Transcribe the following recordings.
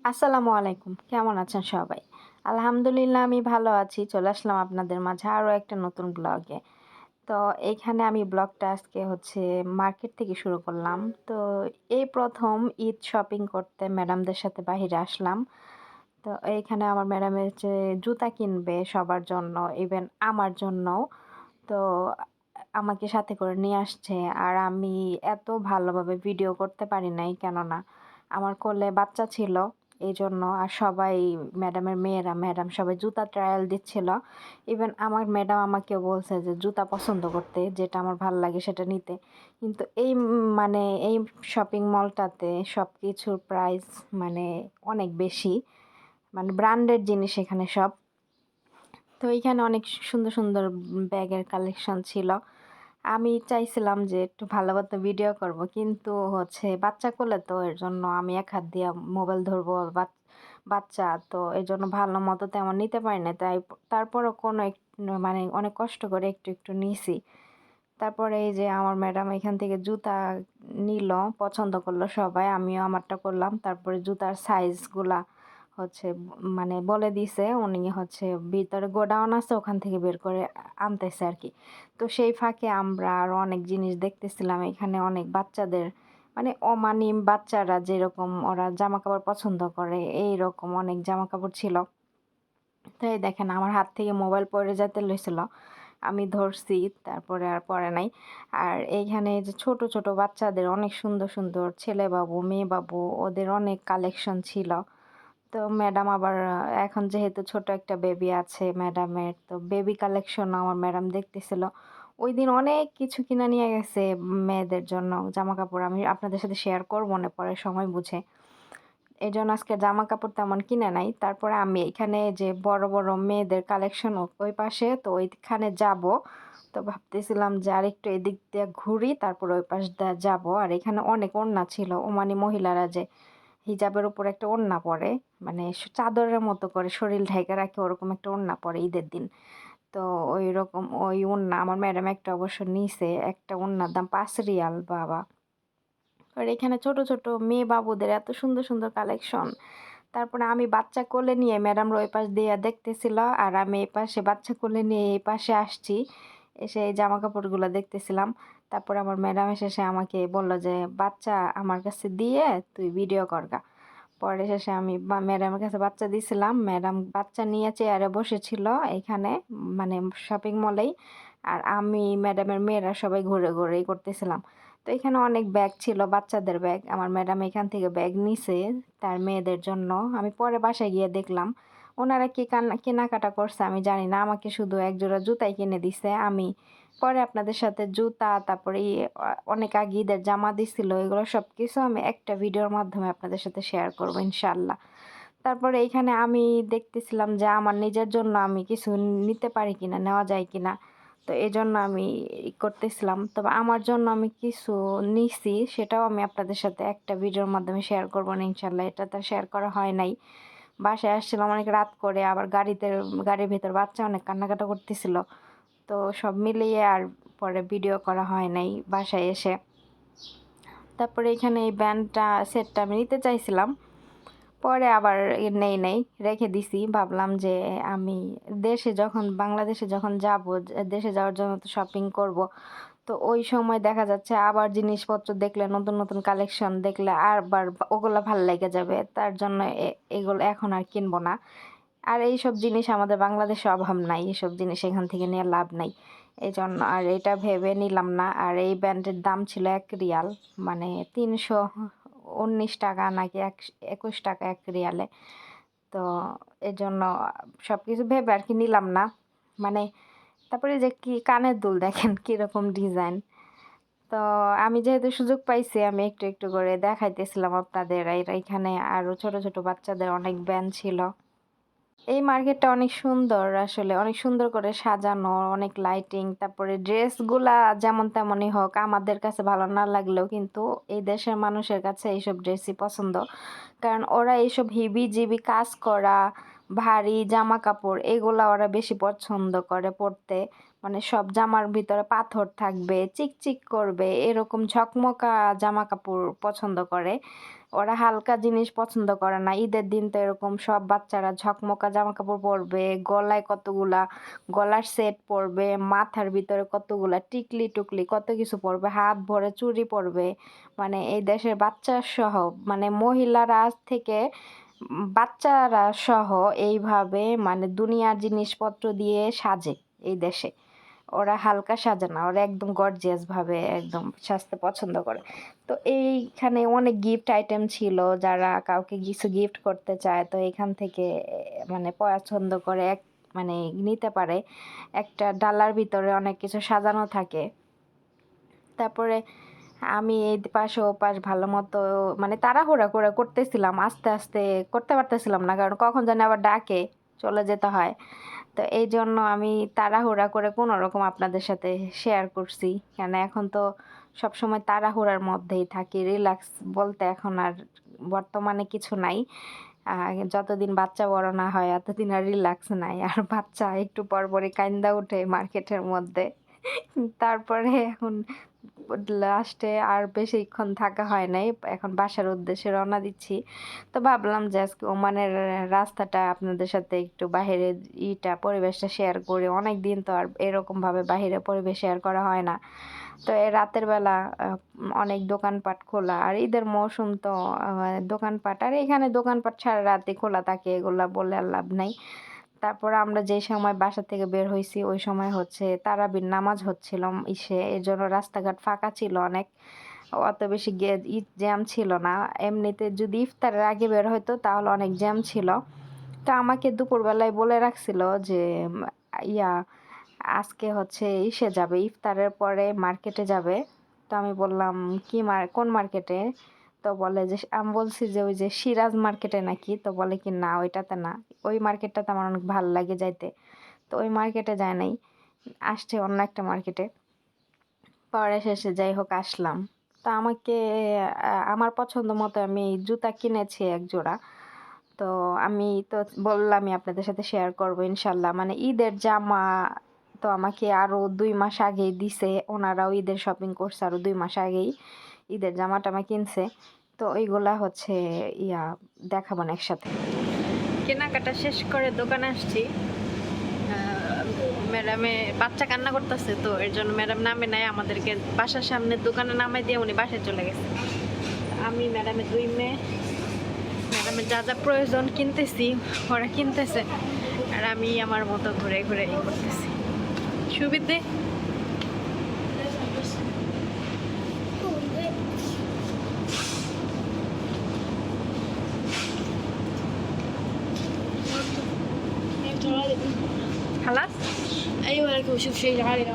আসসালামু আলাইকুম। কেমন আছেন সবাই? আলহামদুলিল্লাহ আমি ভালো আছি। চলে আসলাম আপনাদের মাঝে আরও একটা নতুন ব্লগে। তো এইখানে আমি ব্লগটা আজকে মার্কেট থেকে শুরু করলাম। তো এই ১ম ঈদ শপিং করতে ম্যাডামদের সাথে বাহিরে আসলাম। তো এইখানে আমার ম্যাডামের জুতা কিনবে সবার জন্য, ইভেন আমার জন্যও। তো আমাকে সাথে করে নিয়ে আসছে। আর আমি এত ভালোভাবে ভিডিও করতে পারি নাই, কেননা আমার কোলে বাচ্চা ছিল এইজন্য। আর সবাই ম্যাডামের মেয়েরা ম্যাডাম সবাই জুতা ট্রায়াল দিচ্ছিল। ইভেন আমার ম্যাডাম আমাকেও বলছে যে জুতা পছন্দ করতে, যেটা আমার ভাল লাগে সেটা নিতে। কিন্তু এই শপিং মলটাতে সব কিছুর প্রাইস মানে অনেক বেশি, মানে ব্র্যান্ডেড জিনিস এখানে সব। তো এইখানে অনেক সুন্দর সুন্দর ব্যাগের কালেকশন ছিল। আমি চাইছিলাম যে একটু ভালো মতো ভিডিও করব, কিন্তু বাচ্চা কোলে, তো এর জন্য আমি এক হাত দিয়ে মোবাইল ধরবো, আর বাচ্চা তো এর জন্য ভালো মতো তেমন নিতে পারি না। তারপরও মানে অনেক কষ্ট করে একটু একটু নিছি। তারপরে এই যে আমার ম্যাডাম এখান থেকে জুতা নিল, পছন্দ করলো সবাই, আমিও আমারটা করলাম। তারপরে জুতার সাইজগুলা মানে বলে দিছে উনি, ভিতরে গোডাউন আছে, ওখান থেকে বের করে আনতেছে আর কি। তো সেই ফাঁকে আমরা আরো অনেক জিনিস দেখতেছিলাম। এখানে অনেক বাচ্চাদের, মানে অমানিম বাচ্চারা যেরকম ওরা জামা কাপড় পছন্দ করে, এইরকম অনেক জামা কাপড় ছিল। তো এই দেখেন আমার হাত থেকে মোবাইল পড়ে যেতে লইছিল, আমি ধরছি, তারপরে আর পরে নাই। আর এইখানে যে ছোট ছোট বাচ্চাদের অনেক সুন্দর সুন্দর ছেলে বাবু মেয়ে বাবু, ওদের অনেক কালেকশন ছিল। তো ম্যাডাম আবার এখন যেহেতু ছোট একটা বেবি আছে ম্যাডামের, তো বেবি কালেকশন আমার ম্যাডাম দেখতেছিল। ওই দিন অনেক কিছু কিনে নিয়ে গেছে মেয়েদের জন্য জামা কাপড়, আমি আপনাদের সাথে শেয়ার করবো না পরে সময় বুঝে। এই জন্য আজকে জামা কাপড় তেমন কিনে নাই। তারপরে আমি এখানে যে বড় বড় মেয়েদের কালেকশন ওই পাশে, তো ওইখানে যাব। তো ভাবতেছিলাম যে আরেকটু এদিক দিয়ে ঘুরি, তারপর ওই পাশ দিয়ে যাবো। আর এখানে অনেক ওড়না ছিল, ওমানি মহিলারা যে হিজাবের উপর একটা ওড়না পরে, মানে চাদরের মতো করে শরীর ঢেকে রাখে, ওরকম একটা ওড়না পরে ঈদের দিন। তো ওই রকম ওই ওড়না আমার ম্যাডাম একটা অবশ্য নিছে, একটা ওড়নার দাম 5 রিয়াল বাবা। আর এখানে ছোট ছোট মেয়ে বাবুদের এত সুন্দর সুন্দর কালেকশন। তারপরে আমি বাচ্চা কোলে নিয়ে ম্যাডাম ওই পাশ দিয়ে দেখতেছিল, আর আমি এই পাশে বাচ্চা কোলে নিয়ে এই পাশে আসছি, এসে এই জামা কাপড়গুলো দেখতেছিলাম। তারপর আমার ম্যাডাম এসে আমাকে বলল যে বাচ্চা আমার কাছে দিয়ে তুই ভিডিও করগা। পরে শেষে আমি ম্যাডামের কাছে বাচ্চা দিয়েছিলাম, ম্যাডাম বাচ্চা নিয়ে চেয়ারে বসেছিল এখানে, মানে শপিং মলেই। আর আমি ম্যাডামের মেয়েরা সবাই ঘুরে ঘুরেই করতেছিলাম। তো এখানে অনেক ব্যাগ ছিল, বাচ্চাদের ব্যাগ। আমার ম্যাডাম এখান থেকে ব্যাগ নিছে তার মেয়েদের জন্য। আমি পরে বাসায় গিয়ে দেখলাম ওনারা কি কেনাকাটা করছে আমি জানি না, আমাকে শুধু এক জোড়া জুতাই কিনে দিছে। আমি পরে আপনাদের সাথে জুতা, তারপরে অনেক আগে ঈদের জামা দিছিল, এগুলো সব কিছু আমি একটা ভিডিওর মাধ্যমে আপনাদের সাথে শেয়ার করবো ইনশাল্লাহ। তারপরে এইখানে আমি দেখতেছিলাম যে আমার নিজের জন্য আমি কিছু নিতে পারি কিনা, নেওয়া যায় কিনা। তো এই জন্য আমি করতেছিলাম। তবে আমার জন্য আমি কিছু নিছি, সেটাও আমি আপনাদের সাথে একটা ভিডিওর মাধ্যমে শেয়ার করবো না ইনশাল্লাহ। এটা তো শেয়ার করা হয় নাই। বাসায় আসছিলাম অনেক রাত করে, আবার গাড়ির ভিতর বাচ্চা অনেক কান্নাকাটা করতেছিল। তো সব মিলিয়ে আর পরে ভিডিও করা হয় নাই বাসায় এসে। তারপরে এখানে এই ব্যান্ডটা সেটটা আমি নিতে চাইছিলাম, পরে আবার নেই রেখে দিছি। ভাবলাম যে আমি বাংলাদেশে যখন যাব, দেশে যাওয়ার জন্য তো শপিং করব। তো ওই সময় দেখা যাচ্ছে আবার জিনিসপত্র দেখলে, নতুন নতুন কালেকশন দেখলে আবার ওগুলো ভাল লেগে যাবে, তার জন্য এগুলো এখন আর কিনবো না। আর এইসব জিনিস আমাদের বাংলাদেশে অভাব নাই, এইসব জিনিস এখান থেকে নিয়ে লাভ নাই। এই জন্য আর এটা ভেবে নিলাম না। আর এই ব্যান্ডের দাম ছিল 1 রিয়াল, মানে 319 টাকা নাকি 21 টাকা 1 রিয়ালে। তো এই জন্য সব কিছু ভেবে আর কি নিলাম না। মানে তারপরে যে কি কানের দুল দেখেন কিরকম ডিজাইন। তো আমি যেহেতু সুযোগ পাইছি, আমি একটু একটু করে দেখাইতেছিলাম আপনাদের। আর এখানে আরো ছোট ছোট বাচ্চাদের অনেক ব্যান্ড ছিল। এই মার্কেটটা অনেক সুন্দর, আসলে অনেক সুন্দর করে সাজানো, অনেক লাইটিং। তারপরে ড্রেসগুলা যেমন তেমনই হোক, আমাদের কাছে ভালো না লাগলেও কিন্তু এই দেশের মানুষের কাছে এইসব ড্রেসই পছন্দ। কারণ ওরা এইসব হিবিজিবি কাজ করা ভারী জামা কাপড় এগুলা ওরা বেশি পছন্দ করে পরতে। মানে সব জামার ভিতরে পাথর থাকবে, চিকচিক করবে, এরকম ঝকমকা জামা কাপড় পছন্দ করে। ওরা হালকা জিনিস পছন্দ করে না। ঈদের দিন তো এরকম সব বাচ্চারা ঝকমকা জামা কাপড় পরবে, গলায় কতগুলা গলার সেট পরবে, মাথার ভিতরে কতগুলা টিকলি টুকলি কত কিছু পরবে, হাত ভরে চুড়ি পরবে। মানে এই দেশের বাচ্চা সহ মানে মহিলারা আজ থেকে বাচ্চারা সহ এইভাবে মানে দুনিয়ার জিনিসপত্র দিয়ে সাজে এই দেশে। ওরা হালকা সাজে না, ওরা একদম গর্জিয়াস ভাবে একদম সাজতে পছন্দ করে। তো এইখানে অনেক গিফট আইটেম ছিল, যারা কাউকে কিছু গিফট করতে চায় তো এখান থেকে মানে পছন্দ করে মানে নিতে পারে। একটা ডালার ভিতরে অনেক কিছু সাজানো থাকে। তারপরে আমি এই পাশ ও পাশ ভালো মতো মানে তাড়াহুড়া করে করতেছিলাম, আস্তে আস্তে করতে পারতেছিলাম না, কারণ কখন জানি আবার ডাকে চলে যেতে হয়। তো এই জন্য আমি তাড়াহুড়া করে কোনো রকম আপনাদের সাথে শেয়ার করছি, কেন এখন তো সবসময় তাড়াহুড়ার মধ্যেই থাকি। রিল্যাক্স বলতে এখন আর বর্তমানে কিছু নাই। যতদিন বাচ্চা বড় না হয় এতদিন আর রিল্যাক্স নাই। আর বাচ্চা একটু পর পরই কাইন্দা উঠে মার্কেটের মধ্যে। তারপরে এখন লাস্টে আর বেশিক্ষণ থাকা হয় নাই, এখন বাসার উদ্দেশ্যে রওনা দিচ্ছি। তো ভাবলাম যে আজকে ওমানের রাস্তাটা আপনাদের সাথে একটু বাহিরের পরিবেশটা শেয়ার করি। অনেক দিন তো আর এরকম ভাবে বাহিরে পরিবেশ শেয়ার করা হয় না। তো এই রাতের বেলা অনেক দোকানপাট খোলা, আর ঈদের মৌসুম তো দোকানপাট, আর এখানে দোকানপাট সারা রাতে খোলা থাকে, এগুলা বলে আর লাভ নাই। তারপর আমরা যে সময় বাসা থেকে বের হয়েছি ওই সময় হচ্ছে তারাবির নামাজ হচ্ছিল ইসে, এর জন্য রাস্তাঘাট ফাঁকা ছিল অনেক, অত বেশি জ্যাম ছিল না। এমনিতে যদি ইফতারের আগে বের হইতো তাহলে অনেক জ্যাম ছিল। তো আমাকে দুপুরবেলায় বলে রাখছিল যে ইয়া আজকে হচ্ছে ইসে যাবে, ইফতারের পরে মার্কেটে যাবে। তো আমি বললাম কি কোন মার্কেটে? তো বলে যে আমি বলছি যে ওই যে সিরাজ মার্কেটে নাকি, তো বলে কি না ওইটাতে না, ওই মার্কেটটাতে আমার অনেক ভালো লাগে যাইতে। তো ওই মার্কেটে যায় নাই, আসছে অন্য একটা মার্কেটে। পরে শেষে যাই হোক আসলাম। তো আমাকে আমার পছন্দ মতো আমি জুতা কিনেছি এক জোড়া। তো আমি তো বললামই আপনাদের সাথে শেয়ার করবো ইনশাল্লাহ। মানে ঈদের জামা তো আমাকে আরো 2 মাস আগেই দিছে, ওনারাও ঈদের শপিং করছে আরো 2 মাস আগেই, ঈদের জামাটা আমার কিনছে। তো ওইগুলা হচ্ছে দেখাবো না একসাথে। কেনাকাটা শেষ করে দোকানে আসছি। ম্যাডামে বাচ্চা কান্না করতেছে, তো এর জন্য ম্যাডাম নামে নাই, আমাদেরকে বাসার সামনে দোকানে নামাই দিয়ে উনি বাসায় চলে গেছে। আমি ম্যাডামের 2 মেয়ে, ম্যাডামের যা যা প্রয়োজন কিনতেছি, ওরা কিনতেছে, আর আমি আমার মতো ঘুরে ঘুরে করতেছি। সুবিধে خلاص. ايوه لكن بشوف شيء عالي.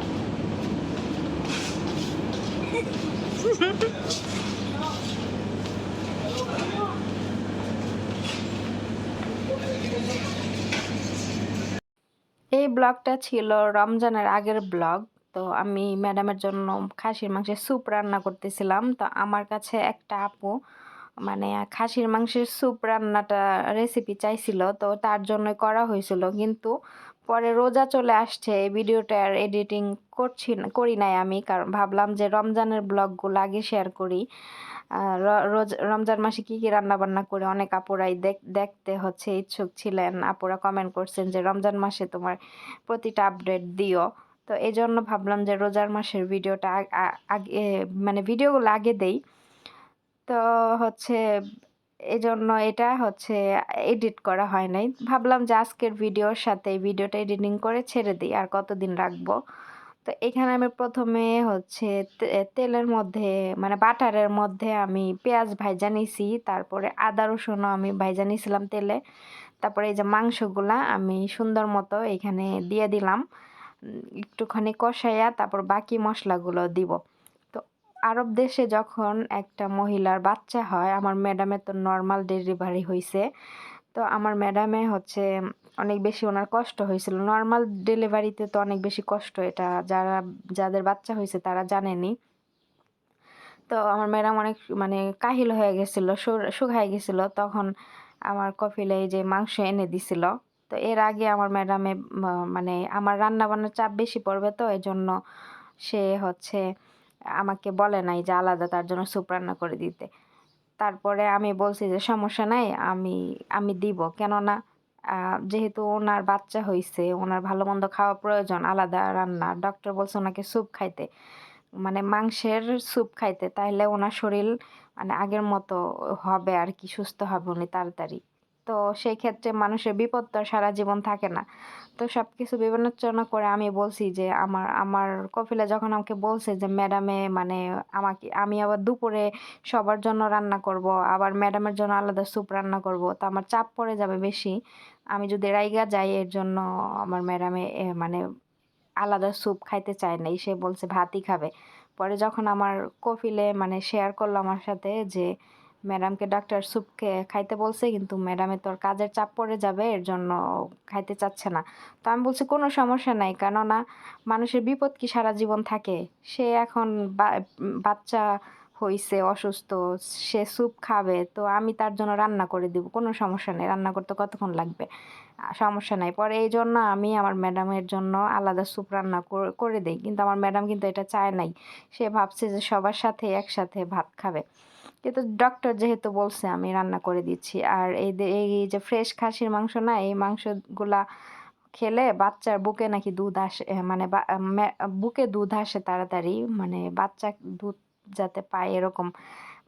এই ব্লগটা ছিল রমজানের আগের ব্লগ। তো আমি ম্যাডামের জন্য খাসির মাংসের স্যুপ রান্না করতেছিলাম। তো আমার কাছে একটা আপু মানে খাসির মাংসের স্যুপ রান্নাটা রেসিপি চাইছিল, তো তার জন্যই করা হয়েছিল। কিন্তু পরে রোজা চলে আসছে, এই ভিডিওটা আর এডিটিং করি নাই আমি, কারণ ভাবলাম যে রমজানের ব্লগগুলো আগে শেয়ার করি। রমজান মাসে কি কি রান্না বান্না করে অনেক আপুরাই দেখতে হচ্ছে ইচ্ছুক ছিলেন। আপুরা কমেন্ট করছেন যে রমজান মাসে তোমার প্রতিটা আপডেট দিও। তো এই জন্য ভাবলাম যে রোজার মাসের ভিডিওটা আগে মানে ভিডিওগুলো আগে দেই। তো হচ্ছে এজন্য এটা হচ্ছে এডিট করা হয় নাই। ভাবলাম যে আজকের ভিডিওর সাথে ভিডিওটা এডিটিং করে ছেড়ে দিই, আর কতদিন রাখবো। তো এখানে আমি প্রথমে হচ্ছে তেলের মধ্যে মানে বাটারের মধ্যে আমি পেঁয়াজ ভাইজা নিছি, তারপরে আদা রসুনও আমি ভাইজা নিছিলাম তেলে। তারপরে এই যে মাংসগুলা আমি সুন্দর মতো এখানে দিয়ে দিলাম, একটুখানি কষাইয়া তারপর বাকি মশলাগুলো দিব। তো আরব দেশে যখন একটা মহিলার বাচ্চা হয়, আমার ম্যাডামের তো নর্মাল ডেলিভারি হয়েছে, তো আমার ম্যাডামে হচ্ছে অনেক বেশি ওনার কষ্ট হয়েছিল। নর্মাল ডেলিভারিতে তো অনেক বেশি কষ্ট, এটা যাদের বাচ্চা হয়েছে তারা জানেনি। তো আমার ম্যাডাম অনেক মানে কাহিল হয়ে গেছিল, শুকায় গেছিল, তখন আমার কফিলে এই যে মাংস এনে দিছিল। তো এর আগে আমার ম্যাডামে মানে আমার রান্না বান্নার চাপ বেশি পড়বে, তো এই জন্য সে হচ্ছে আমাকে বলে নাই যে আলাদা তার জন্য স্যুপ রান্না করে দিতে। তারপরে আমি বলছি যে সমস্যা নাই, আমি আমি দিব, কেননা যেহেতু ওনার বাচ্চা হইছে, ওনার ভালো মন্দ খাওয়া প্রয়োজন, আলাদা রান্না। ডক্টর বলছে ওনাকে স্যুপ খাইতে, মানে মাংসের স্যুপ খাইতে, তাইলে ওনার শরীর মানে আগের মতো হবে আর কি, সুস্থ হবে উনি তাড়াতাড়ি। তো সেই ক্ষেত্রে মানুষের বিপদ তো আর সারা জীবন থাকে না। তো সবকিছু বিবেচনা করে আমি বলছি যে আমার আমার কফিলা যখন আমাকে বলছে যে ম্যাডামে মানে আমাকে, আমি আবার দুপুরে সবার জন্য রান্না করব, আবার ম্যাডামের জন্য আলাদা স্যুপ রান্না করব, তো আমার চাপ পড়ে যাবে বেশি। আমি যদি রাইগা যাই এর জন্য আমার ম্যাডামে মানে আলাদা স্যুপ খাইতে চায় নাই, সে বলছে ভাতই খাবে। পরে যখন আমার কফিলে মানে শেয়ার করলো আমার সাথে যে ম্যাডামকে ডাক্তার স্যুপ খাইতে বলছে, কিন্তু ম্যাডামের তোর কাজের চাপ পড়ে যাবে এর জন্য খাইতে চাচ্ছে না। তো আমি বলছি কোনো সমস্যা নাই, কেননা মানুষের বিপদ কি সারা জীবন থাকে? সে এখন বাচ্চা হইছে অসুস্থ, সে স্যুপ খাবে, তো আমি তার জন্য রান্না করে দিব, কোনো সমস্যা নেই, রান্না করতে কতক্ষণ লাগবে, সমস্যা নাই। পরে এই জন্য আমি আমার ম্যাডামের জন্য আলাদা স্যুপ রান্না করে দেই, কিন্তু আমার ম্যাডাম কিন্তু এটা চায় নাই। সে ভাবছে যে সবার সাথে একসাথে ভাত খাবে, কিন্তু ডক্টর যেহেতু বলছে আমি রান্না করে দিচ্ছি। আর এই যে ফ্রেশ খাসির মাংস না, এই মাংসগুলা খেলে বাচ্চার বুকে নাকি দুধ আসে, মানে বুকে দুধ আসে তাড়াতাড়ি, মানে বাচ্চা দুধ যাতে পায় এরকম।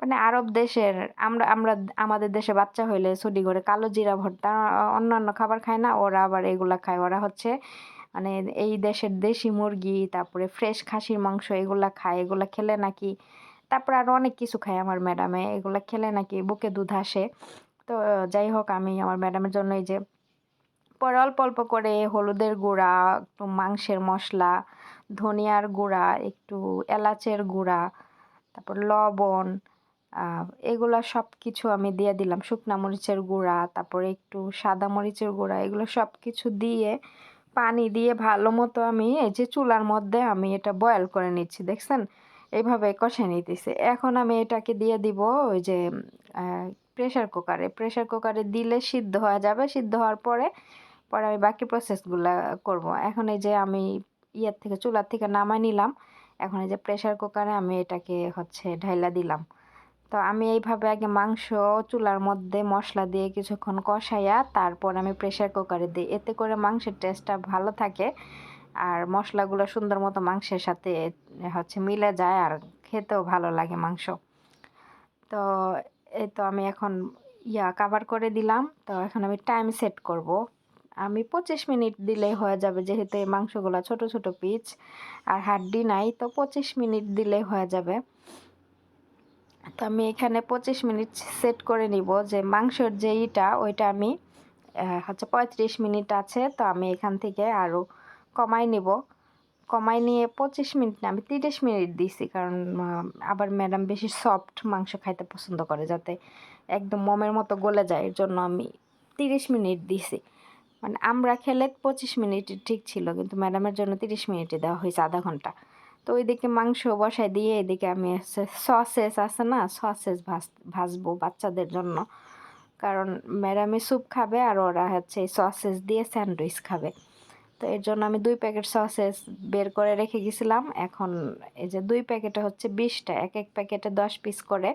মানে আরব দেশের, আমরা আমরা আমাদের দেশে বাচ্চা হইলে ছুটি করে কালো জিরা ভর্তা অন্যান্য খাবার খায় না, ওরা আবার এগুলা খায়। ওরা হচ্ছে মানে এই দেশের দেশি মুরগি, তারপরে ফ্রেশ খাসির মাংস এগুলা খায়, এগুলা খেলে নাকি, তারপরে আরো অনেক কিছু খায় আমার ম্যাডামে, এগুলা খেলে নাকি বুকে দুধ আসে। তো যাই হোক, আমি আমার ম্যাডামের জন্য এই যে পরে অল্প অল্প করে হলুদের গুঁড়া, একটু মাংসের মশলা, ধনিয়ার গুঁড়া, একটু এলাচের গুঁড়া, তারপর লবণ, এগুলা সব কিছু আমি দিয়ে দিলাম, শুকনা মরিচের গুঁড়া, তারপরে একটু সাদা মরিচের গুঁড়া, এগুলো সব কিছু দিয়ে পানি দিয়ে ভালো মতো আমি এই যে চুলার মধ্যে আমি এটা বয়েল করে নিচ্ছি, দেখছেন এইভাবে কষে নিতেছে। এখন আমি এটাকে দিয়ে দিব ওই যে প্রেসার কুকারে দিলে সিদ্ধ হয়ে যাবে। সিদ্ধ হওয়ার পরে পরে আমি বাকি প্রসেসগুলা করব। এখন এই যে আমি চুলার থেকে নামাই নিলাম, এখন এই যে প্রেসার কুকারে আমি এটাকে হচ্ছে ঢাইলা দিলাম। তো আমি এইভাবে আগে মাংস চুলার মধ্যে মশলা দিয়ে কিছুক্ষণ কষাইয়া তারপর আমি প্রেসার কুকারে দিই, এতে করে মাংসের টেস্টটা ভালো থাকে আর মশলাগুলো সুন্দর মতো মাংসের সাথে হচ্ছে মিলে যায় আর খেতেও ভালো লাগে মাংস। তো এই তো আমি এখন কাভার করে দিলাম। তো এখন আমি টাইম সেট করব। আমি 25 মিনিট দিলেই হয়ে যাবে, যেহেতু এই মাংসগুলো ছোট ছোট পিস আর হাড্ডি নাই, তো 25 মিনিট দিলেই হয়ে যাবে। তো আমি এখানে 25 মিনিট সেট করে নিব, যে মাংসের যে ওইটা আমি হচ্ছে 35 মিনিট আছে, তো আমি এখান থেকে আরও কমাই নিব। কমাই নিয়ে 25 মিনিট না, আমি 30 মিনিট দিছি, কারণ আবার ম্যাডাম বেশি সফট মাংস খাইতে পছন্দ করে, যাতে একদম মোমের মতো গলে যায়, এর জন্য আমি 30 মিনিট দিছি। মানে আমরা খেলে 25 মিনিট ঠিক ছিল, কিন্তু ম্যাডামের জন্য 30 মিনিটে দেওয়া হয়েছে, আধা ঘন্টা। তো ওইদিকে মাংস বসাই দিয়ে এদিকে আমি সসেস আছে না, সসেস ভাজবো বাচ্চাদের জন্য, কারণ ম্যাডামে স্যুপ খাবে আর ওরা হচ্ছে সসেস দিয়ে স্যান্ডউইচ খাবে। তো এর জন্য আমি 2 প্যাকেট সসেস বের করে রেখে গেছিলাম। এখন এই যে 2 প্যাকেটে হচ্ছে 20টা, এক এক প্যাকেটে 10 পিস করে।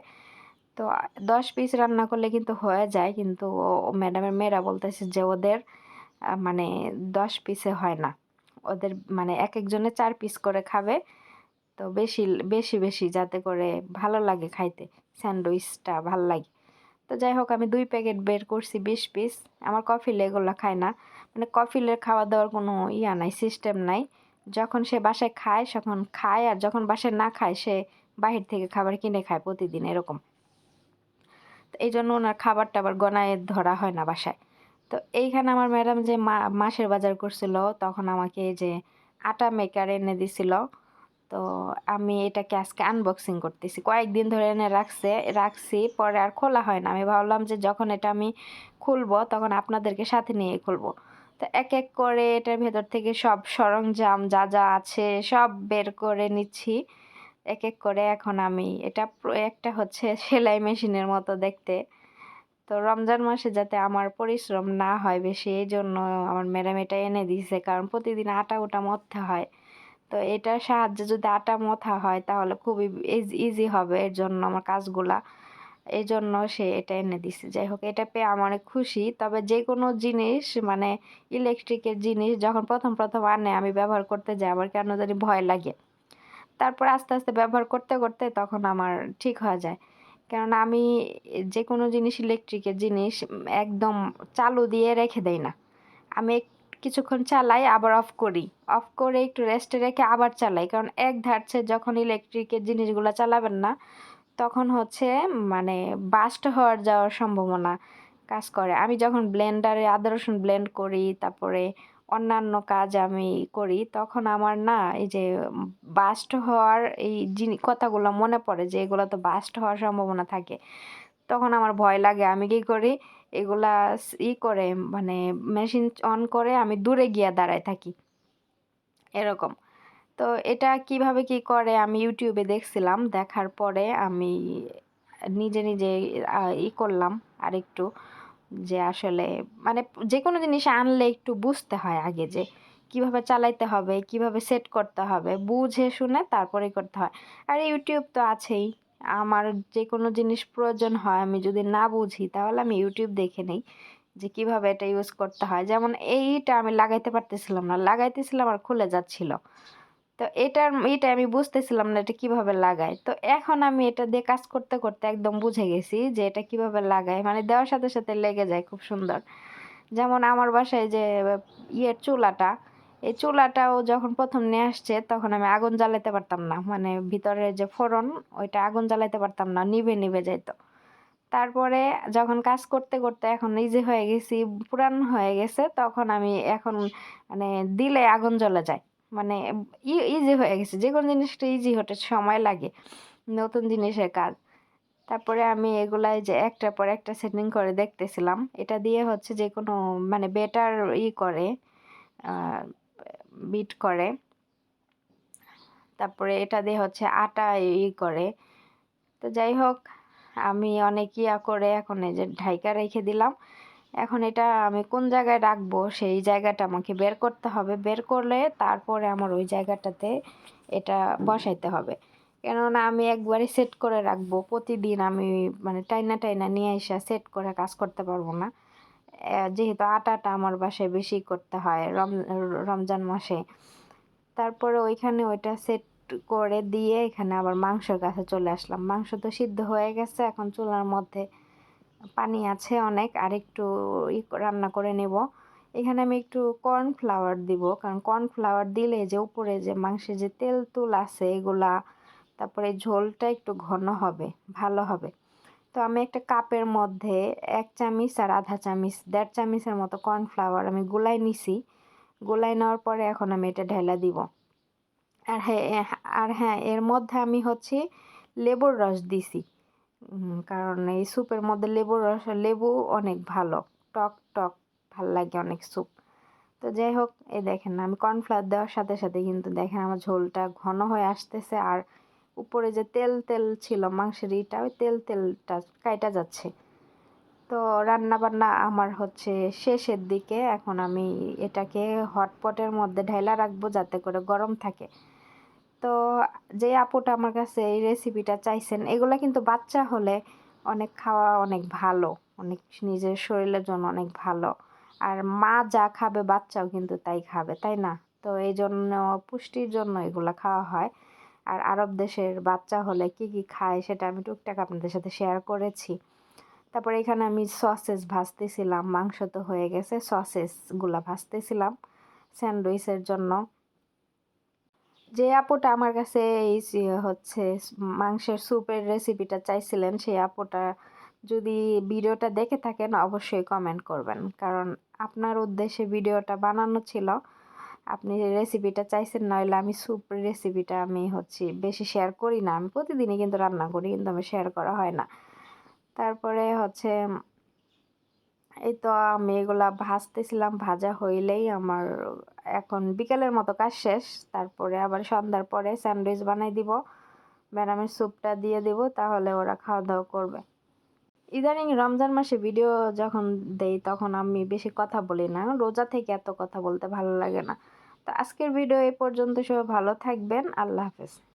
তো 10 পিস রান্না করলে কিন্তু হয়ে যায়, কিন্তু ম্যাডামের মেয়েরা বলতেছে যে ওদের মানে 10 পিসে হয় না, ওদের মানে এক একজনে 4 পিস করে খাবে। তো বেশি বেশি বেশি যাতে করে ভালো লাগে খাইতে, স্যান্ডউইচটা ভালো লাগে। তো যাই হোক, আমি 2 প্যাকেট বের করছি, 20 পিস। আমার কফিলে এগুলো খায় না, মানে কফিলের খাওয়া দাওয়ার কোনো নাই, সিস্টেম নাই। যখন সে বাসায় খায় তখন খায়, আর যখন বাসায় না খায় সে বাহির থেকে খাবার কিনে খায় প্রতিদিন এরকম। তো এই জন্য ওনার খাবারটা আবার গনায় ধরা হয় না বাসায়। তো এইখানে আমার ম্যাডাম যে মাসের বাজার করছিল, তখন আমাকে এই যে আটা মেকার এনে দিছিল। তো আমি এটাকে আজকে আনবক্সিং করতেছি, কয়েকদিন ধরে এনে রাখছি, পরে আর খোলা হয় না। আমি ভাবলাম যে যখন এটা আমি খুলবো তখন আপনাদেরকে সাথে নিয়ে খুলবো। তো এক এক করে এটার ভেতর থেকে সব সরঞ্জাম যা যা আছে সব বের করে নিচ্ছি এক এক করে। এখন আমি এটা একটা হচ্ছে সেলাই মেশিনের মতো দেখতে। তো রমজান মাসে যাতে আমার পরিশ্রম না হয় বেশি, এই জন্য আমার ম্যাডাম এটা এনে দিয়েছে, কারণ প্রতিদিন আটা ওটা মথতে হয়। তো এটার সাহায্যে যদি আটা মথা হয় তাহলে খুবই ইজি হবে এর জন্য আমার কাজগুলা। এই জন্য সে এটা এনে দিছে। যাই হোক, এটা পেয়ে আমি অনেক খুশি। তবে যে কোনো জিনিস মানে ইলেকট্রিকের জিনিস যখন প্রথম আনে আমি ব্যবহার করতে যাই আমার কেন জানি ভয় লাগে। তারপর আস্তে আস্তে ব্যবহার করতে করতে তখন আমার ঠিক হয়ে যায়। কেননা আমি যে কোনো জিনিস ইলেকট্রিকের জিনিস একদম চালু দিয়ে রেখে দেই না। আমি কিছুক্ষণ চালাই আবার অফ করি। অফ করে একটু রেস্টে রেখে আবার চালাই। কারণ এক ধারছে যখন ইলেকট্রিকের জিনিসগুলো চালাবেন না তখন হচ্ছে মানে বাস্ট হওয়ার যাওয়ার সম্ভাবনা কাজ করে। আমি যখন ব্লেন্ডারে আদা রসুন ব্লেন্ড করি, তারপরে অন্যান্য কাজ আমি করি, তখন আমার না এই যে বাস্ট হওয়ার এই কথাগুলো মনে পড়ে যে এগুলো তো বাস্ট হওয়ার সম্ভাবনা থাকে। তখন আমার ভয় লাগে। আমি কি করি, এগুলা করে মানে মেশিন অন করে আমি দূরে গিয়ে দাঁড়ায় থাকি, এরকম। তো এটা কিভাবে কি করে আমি ইউটিউবে দেখছিলাম। দেখার পরে আমি নিজে করলাম আরেকটু, যে আসলে মানে যেকোনো জিনিস আনলে একটু বুঝতে হয় আগে যে কিভাবে চালাইতে হবে, কিভাবে সেট করতে হবে, বুঝে শুনে তারপরে করতে হয়। আর ইউটিউব তো আছেই। আমার যেকোনো জিনিস প্রয়োজন হয় আমি যদি না বুঝি তাহলে আমি ইউটিউব দেখে নেই যে কিভাবে এটা ইউজ করতে হয়। যেমন এইটা আমি লাগাইতে পারতেছিলাম না, লাগাইতেছিলাম আর খুলে যাচ্ছিল। তো এইটা আমি বুঝতেছিলাম না এটা কিভাবে লাগায়। তো এখন আমি এটা দিয়ে কাজ করতে করতে একদম বুঝে গেছি যে এটা কিভাবে লাগায়, মানে দেওয়ার সাথে সাথে লেগে যায় খুব সুন্দর। যেমন আমার বাসায় যে চুলাটা, এই চুলাটাও যখন প্রথম নিয়ে আসছে তখন আমি আগুন জ্বালাতে পারতাম না, মানে ভিতরে যে ফোড়ন ওইটা আগুন জ্বালাতে পারতাম না, নিভে নিভে যাইতো। তারপরে যখন কাজ করতে করতে এখন ইজি হয়ে গেছি, পুরান হয়ে গেছে, তখন আমি এখন মানে দিলে আগুন জ্বলে যায়, মানে ইজি হয়ে গেছে। যে কোনো জিনিসটা ইজি হতে সময় লাগে, নতুন জিনিসের কাজ। তারপরে আমি এগুলাই যে একটার পর একটা সেটিং করে দেখতেছিলাম। এটা দিয়ে হচ্ছে যে কোনো মানে বেটার করে বিট করে। তারপরে এটা দিয়ে হচ্ছে আটা করে। তো যাই হোক, আমি অনেক করে এখন এই যে ঢাইকা রেখে দিলাম। এখন এটা আমি কোন জায়গায় রাখবো সেই জায়গাটা আমাকে বের করতে হবে। বের করলে তারপরে আমার ওই জায়গাটাতে এটা বসাইতে হবে। কেননা আমি একবারে সেট করে রাখবো প্রতিদিন আমি মানে টাইনা টাইনা নিয়ে এসে সেট করে কাজ করতে পারবো না। যেহেতু আটাটা আমার বাসায় বেশি করতে হয় রমজান মাসে। তারপরে ওইখানে ওইটা সেট করে দিয়ে এখানে আবার মাংসের কাছে চলে আসলাম। মাংস তো সিদ্ধ হয়ে গেছে, এখন চুলার মধ্যে পানি আছে অনেক, আর একটু রান্না করে নেব। এখানে আমি একটু কর্নফ্লাওয়ার দিব, কারণ কর্নফ্লাওয়ার দিলে যে উপরে যে মাংসের যে তেল তুল আছে এগুলা, তারপরে ঝোলটা একটু ঘন হবে, ভালো হবে। তো আমি একটা কাপের মধ্যে 1 চামচ আর আধা চামচ 1.5 চামচের মতো কর্নফ্লাওয়ার আমি গুলাই নিছি। গুলাই নেওয়ার পরে এখন আমি এটা ঢেলা দিব। আর হ্যাঁ, এর মধ্যে আমি হচ্ছে লেবুর রস দিছি। কারণ এই স্যুপের মধ্যে লেবু অনেক ভালো, টক টক ভাল লাগে অনেক স্যুপ। তো যাই হোক, এই দেখেন আমি কর্নফ্লাওয়ার দেওয়ার সাথে সাথে কিন্তু দেখেন আমার ঝোলটা ঘন হয়ে আসতেছে, আর উপরে যে তেল তেল ছিল মাংসের ওই তেলটা কাইটা যাচ্ছে। তো রান্না বান্না আমার হচ্ছে শেষের দিকে। এখন আমি এটাকে হটপটের মধ্যে ঢাইলা রাখবো যাতে করে গরম থাকে। তো যে আপুটা আমার কাছে এই রেসিপিটা চাইছেন, এগুলা কিন্তু বাচ্চা হলে অনেক খাওয়া অনেক ভালো, অনেক নিজের শরীরের জন্য অনেক ভালো। আর মা যা খাবে বাচ্চাও কিন্তু তাই খাবে, তাই না? তো এই জন্য পুষ্টির জন্য এগুলা খাওয়া হয়। আর আরব দেশের বাচ্চা হলে কি কি খায় সেটা আমি টুকটাক আপনাদের সাথে শেয়ার করেছি। তারপরে এখানে আমি সসেস ভাজতেছিলাম, মাংস তো হয়ে গেছে, সসেসগুলা ভাজতেছিলাম স্যান্ডউইচের জন্য। যে আপুটা আমার কাছে এই হচ্ছে মাংসের স্যুপের রেসিপিটা চাইছিলেন, সেই আপুটা যদি ভিডিওটা দেখে থাকেন অবশ্যই কমেন্ট করবেন, কারণ আপনার উদ্দেশ্যে ভিডিওটা বানানো ছিল। আপনি রেসিপিটা চাইছেন, নইলে আমি স্যুপ রেসিপিটা আমি হচ্ছে বেশি শেয়ার করি না। আমি প্রতিদিনই কিন্তু রান্না করি, কিন্তু আমি শেয়ার করা হয় না। তারপরে হচ্ছে এই তো আমি এগুলা ভাজতেছিলাম, ভাজা হইলেই আমার এখন বিকেলের মতো কাজ শেষ। তারপরে আবার সন্ধ্যার পরে স্যান্ডউইচ বানাই দিব, ম্যাডামের স্যুপটা দিয়ে দিব, তাহলে ওরা খাওয়া দাওয়া করবে। ইদানিং রমজান মাসে ভিডিও যখন দেই তখন আমি বেশি কথা বলি না, রোজা থেকে এত কথা বলতে ভালো লাগে না। তো আজকের ভিডিও এই পর্যন্ত, সবাই ভালো থাকবেন, আল্লাহ হাফেজ।